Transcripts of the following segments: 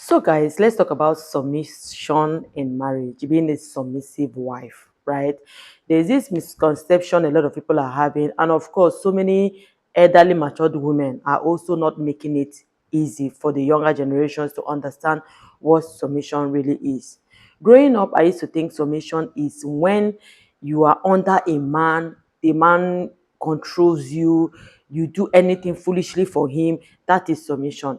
So, guys, let's talk about submission in marriage, being a submissive wife, right? There's this misconception a lot of people are having, and of course, so many elderly, matured women are also not making it easy for the younger generations to understand what submission really is. Growing up, I used to think submission is when you are under a man, the man controls you, you do anything foolishly for him, that is submission.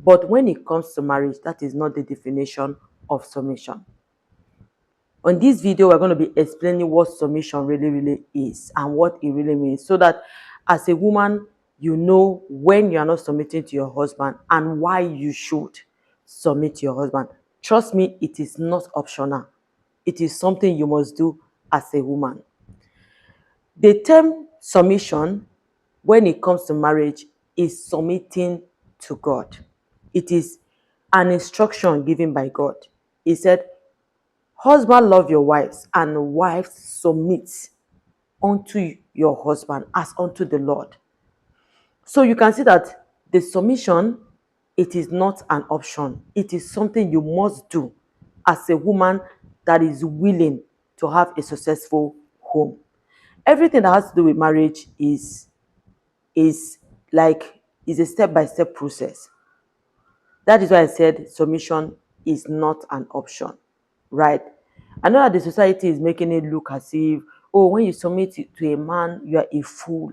But when it comes to marriage, that is not the definition of submission. On this video, we're going to be explaining what submission really is and what it really means, so that as a woman, you know when you are not submitting to your husband and why you should submit to your husband. Trust me, it is not optional. It is something you must do as a woman. The term submission, when it comes to marriage, is submitting to God. It is an instruction given by God. He said, husband, love your wives, and wives submit unto your husband as unto the Lord. So you can see that the submission, it is not an option. It is something you must do as a woman that is willing to have a successful home. Everything that has to do with marriage is like is a step-by-step process. That is why I said submission is not an option, right? I know that the society is making it look as if, oh, when you submit to a man, you are a fool.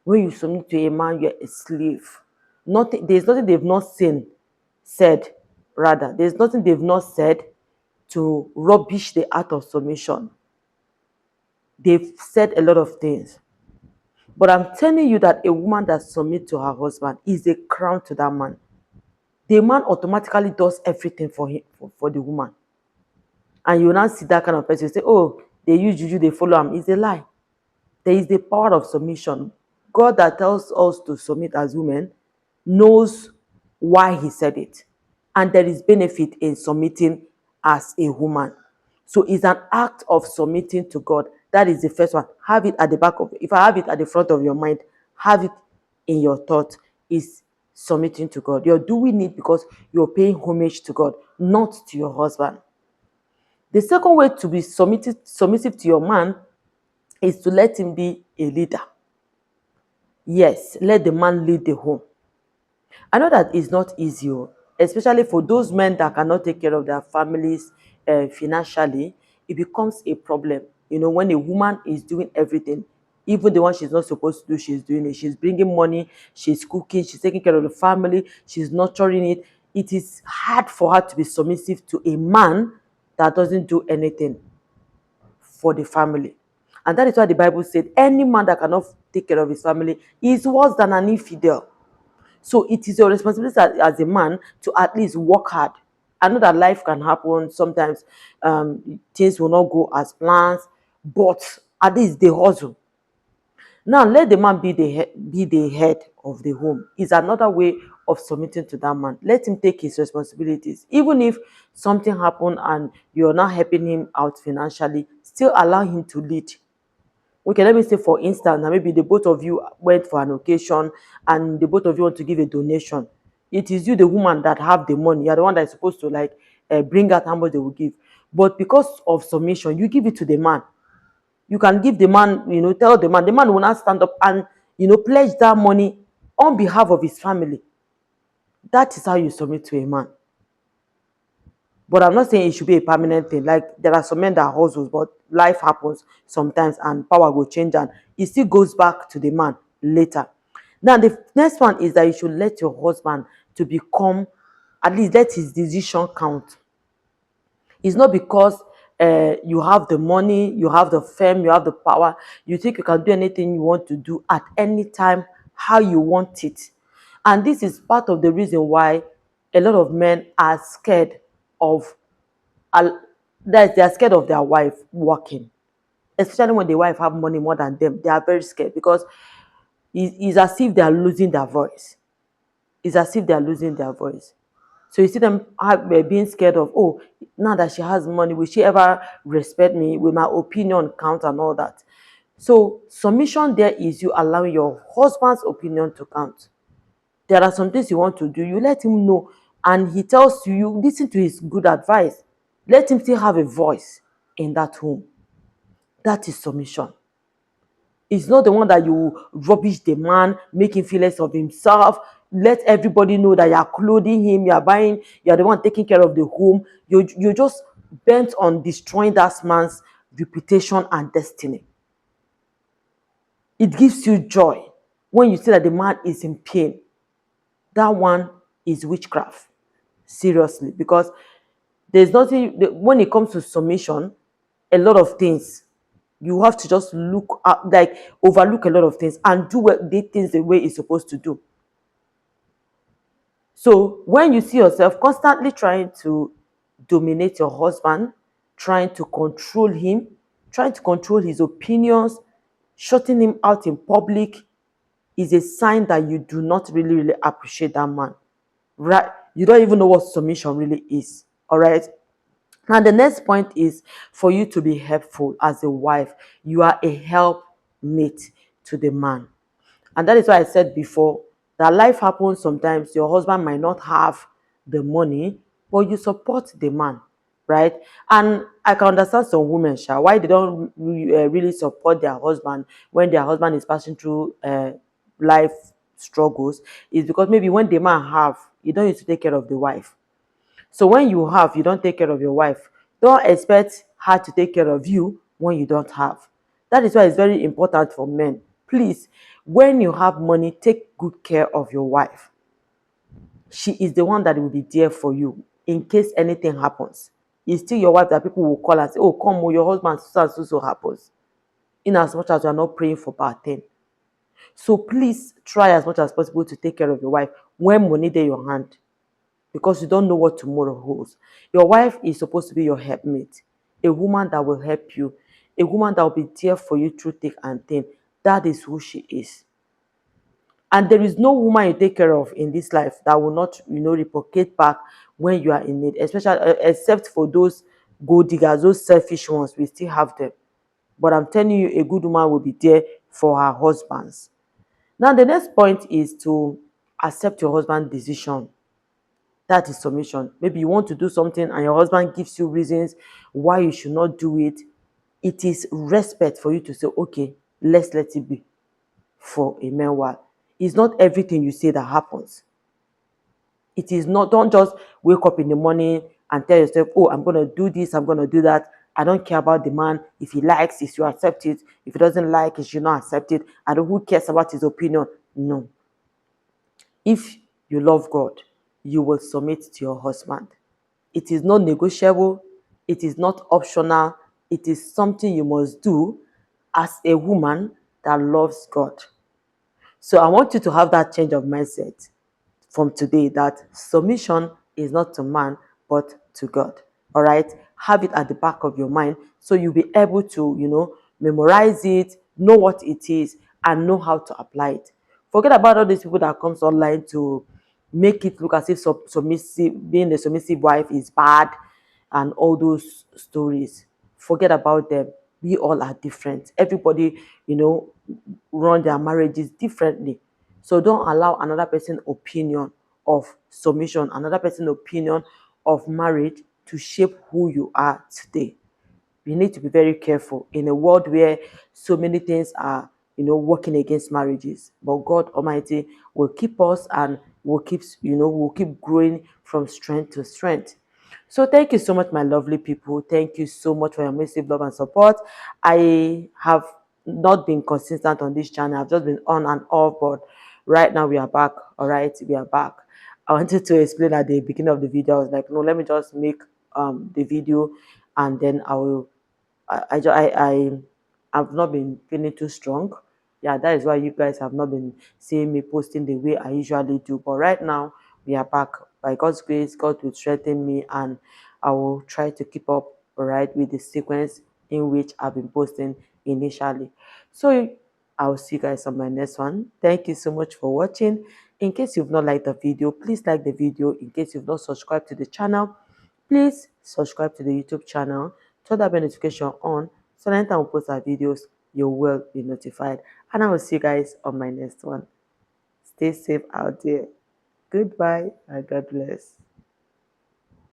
When you submit to a man, you are a slave. Nothing, there's nothing they've not said, rather. There's nothing they've not said to rubbish the art of submission. They've said a lot of things. But I'm telling you that a woman that submits to her husband is a crown to that man. The man automatically does everything for him, for the woman. And you will not see that kind of person say, oh, they use juju, they follow him. It's a lie. There is the power of submission. God that tells us to submit as women knows why he said it. And there is benefit in submitting as a woman. So it's an act of submitting to God. That is the first one. Have it at the back of, if I have it at the front of your mind, have it in your thought, is submitting to God. You're doing it because you're paying homage to God, not to your husband. The second way to be submissive to your man is to let him be a leader. Yes, let the man lead the home. I know that it's not easy, especially for those men that cannot take care of their families financially. It becomes a problem. You know, when a woman is doing everything, even the one she's not supposed to do, she's doing it. She's bringing money, she's cooking, she's taking care of the family, she's nurturing it. It is hard for her to be submissive to a man that doesn't do anything for the family. And that is why the Bible said any man that cannot take care of his family is worse than an infidel. So it is your responsibility as a man to at least work hard. I know that life can happen. Sometimes things will not go as planned, but at least they hustle. Now let the man be the head of the home. Is another way of submitting to that man. Let him take his responsibilities. Even if something happened and you're not helping him out financially, still allow him to lead. Okay, let me say for instance, maybe the both of you went for an occasion and the both of you want to give a donation. It is you, the woman, that have the money. You're the one that is supposed to like bring out how much they will give. But because of submission, you give it to the man. You can give the man, tell the man will not stand up and, pledge that money on behalf of his family. That is how you submit to a man. But I'm not saying it should be a permanent thing. Like there are some men that hustles, but life happens sometimes and power will change and it still goes back to the man later. Now the next one is that you should let your husband to become, at least let his decision count. It's not because you have the money, you have the fame, you have the power, you think you can do anything you want to do at any time, how you want it. And this is part of the reason why a lot of men are scared of, that they are scared of their wife working. Especially when the wife have money more than them, they are very scared because it's as if they are losing their voice. It's as if they are losing their voice. So you see them being scared of, oh, now that she has money, will she ever respect me? Will my opinion count and all that? So submission there is you allowing your husband's opinion to count. There are some things you want to do, you let him know and he tells you, listen to his good advice. Let him still have a voice in that home. That is submission. It's not the one that you rubbish the man, make him feel less of himself, let everybody know that you are clothing him, you are buying, you are the one taking care of the home. You're just bent on destroying that man's reputation and destiny. It gives you joy when you see that the man is in pain. That one is witchcraft. Seriously, because there's nothing, when it comes to submission, a lot of things you have to just look at, like overlook a lot of things and do the things the way it's supposed to do. So when you see yourself constantly trying to dominate your husband, trying to control him, trying to control his opinions, shutting him out in public, is a sign that you do not really appreciate that man. Right? You don't even know what submission really is. All right. And the next point is for you to be helpful as a wife. You are a helpmate to the man. And that is why I said before that life happens sometimes. Your husband might not have the money, but you support the man, right? And I can understand some women, why they don't really support their husband when their husband is passing through life struggles, is because maybe when the man have, you don't need to take care of the wife. So when you have, you don't take care of your wife. Don't expect her to take care of you when you don't have. That is why it's very important for men. Please, when you have money, take good care of your wife. She is the one that will be there for you in case anything happens. It's still your wife that people will call and say, oh, come, your husband, so and so happens. In as much as you are not praying for bad thing. So please try as much as possible to take care of your wife when money in your hand, because you don't know what tomorrow holds. Your wife is supposed to be your helpmate, a woman that will help you, a woman that will be there for you through thick and thin. That is who she is. And there is no woman you take care of in this life that will not, reciprocate back when you are in need, especially except for those gold diggers, those selfish ones. We still have them. But I'm telling you, a good woman will be there for her husbands. Now, the next point is to accept your husband's decision. That is submission. Maybe you want to do something and your husband gives you reasons why you should not do it. It is respect for you to say, okay, let's let it be for a meanwhile. It's not everything you say that happens. It is not, don't just wake up in the morning and tell yourself, oh, I'm going to do this, I'm going to do that. I don't care about the man. If he likes, he should accept it. If he doesn't like, he should not accept it. I don't, who cares about his opinion? No. If you love God, you will submit to your husband. It is not negotiable. It is not optional. It is something you must do as a woman that loves God. So I want you to have that change of mindset from today, that submission is not to man, but to God. All right? Have it at the back of your mind so you'll be able to, memorize it, know what it is, and know how to apply it. Forget about all these people that comes online to make it look as if being a submissive wife is bad and all those stories. Forget about them. We all are different. Everybody, run their marriages differently. So don't allow another person's opinion of submission, another person's opinion of marriage to shape who you are today. We need to be very careful in a world where so many things are, working against marriages. But God Almighty will keep us and we'll keep growing from strength to strength. So thank you so much, my lovely people. Thank you so much for your massive love and support. I have not been consistent on this channel. I've just been on and off, but right now we are back. All right, we are back. I wanted to explain at the beginning of the video. I was like, no, let me just make the video, and then I will. I have not been feeling too strong. Yeah, that is why you guys have not been seeing me posting the way I usually do. But right now, we are back. By God's grace, God will strengthen me, and I will try to keep up, all right, with the sequence in which I've been posting initially. So I will see you guys on my next one. Thank you so much for watching. In case you've not liked the video, please like the video. In case you've not subscribed to the channel, please subscribe to the YouTube channel, turn that bell notification on, so anytime we post our videos, you will be notified. And I will see you guys on my next one. Stay safe out there. Goodbye and God bless.